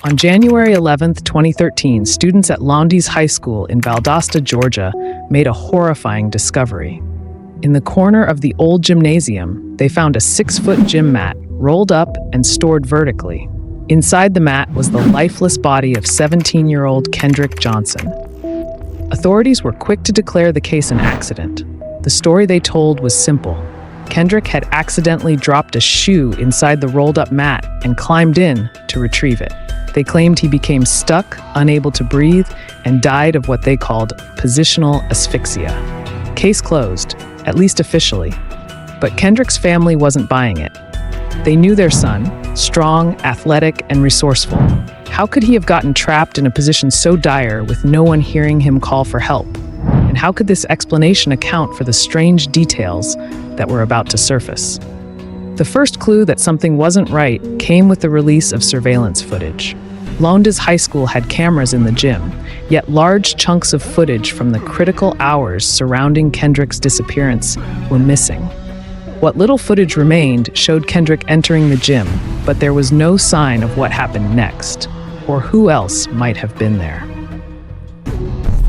On January 11, 2013, students at Lowndes High School in Valdosta, Georgia, made a horrifying discovery. In the corner of the old gymnasium, they found a 6-foot gym mat rolled up and stored vertically. Inside the mat was the lifeless body of 17-year-old Kendrick Johnson. Authorities were quick to declare the case an accident. The story they told was simple. Kendrick had accidentally dropped a shoe inside the rolled-up mat and climbed in to retrieve it. They claimed he became stuck, unable to breathe, and died of what they called positional asphyxia. Case closed, at least officially. But Kendrick's family wasn't buying it. They knew their son, strong, athletic, and resourceful. How could he have gotten trapped in a position so dire with no one hearing him call for help? And how could this explanation account for the strange details that were about to surface? The first clue that something wasn't right came with the release of surveillance footage. Lowndes High School had cameras in the gym, yet large chunks of footage from the critical hours surrounding Kendrick's disappearance were missing. What little footage remained showed Kendrick entering the gym, but there was no sign of what happened next, or who else might have been there.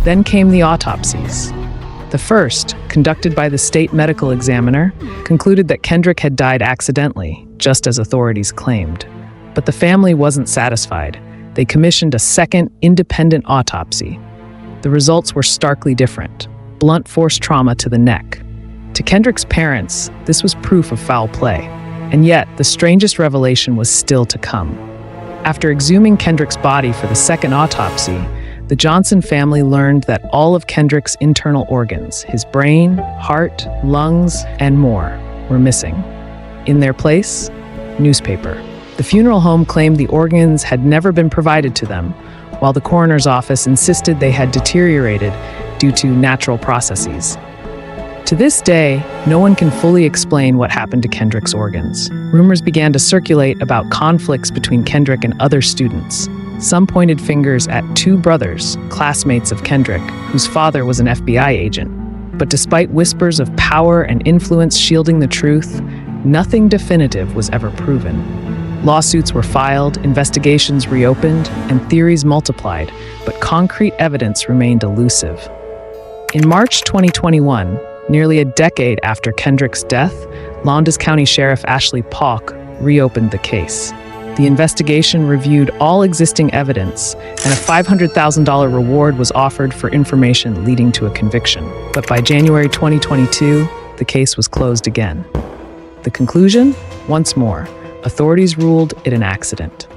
Then came the autopsies. The first, conducted by the state medical examiner, concluded that Kendrick had died accidentally, just as authorities claimed. But the family wasn't satisfied. They commissioned a second, independent autopsy. The results were starkly different. Blunt force trauma to the neck. To Kendrick's parents, this was proof of foul play. And yet, the strangest revelation was still to come. After exhuming Kendrick's body for the second autopsy, the Johnson family learned that all of Kendrick's internal organs, his brain, heart, lungs, and more, were missing. In their place, newspaper. The funeral home claimed the organs had never been provided to them, while the coroner's office insisted they had deteriorated due to natural processes. To this day, no one can fully explain what happened to Kendrick's organs. Rumors began to circulate about conflicts between Kendrick and other students. Some pointed fingers at 2 brothers, classmates of Kendrick, whose father was an FBI agent. But despite whispers of power and influence shielding the truth, nothing definitive was ever proven. Lawsuits were filed, investigations reopened, and theories multiplied, but concrete evidence remained elusive. In March 2021, nearly a decade after Kendrick's death, Lowndes County Sheriff Ashley Paulk reopened the case. The investigation reviewed all existing evidence, and a $500,000 reward was offered for information leading to a conviction. But by January 2022, the case was closed again. The conclusion? Once more, authorities ruled it an accident.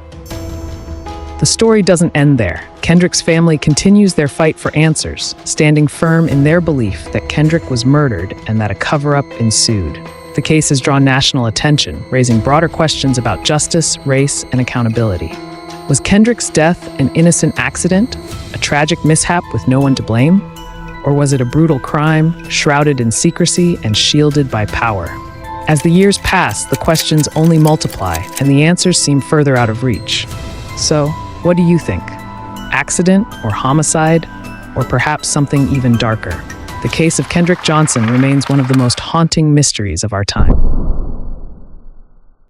The story doesn't end there. Kendrick's family continues their fight for answers, standing firm in their belief that Kendrick was murdered and that a cover-up ensued. The case has drawn national attention, raising broader questions about justice, race, and accountability. Was Kendrick's death an innocent accident, a tragic mishap with no one to blame? Or was it a brutal crime, shrouded in secrecy and shielded by power? As the years pass, the questions only multiply, and the answers seem further out of reach. So, what do you think? Accident or homicide? Or perhaps something even darker? The case of Kendrick Johnson remains one of the most haunting mysteries of our time.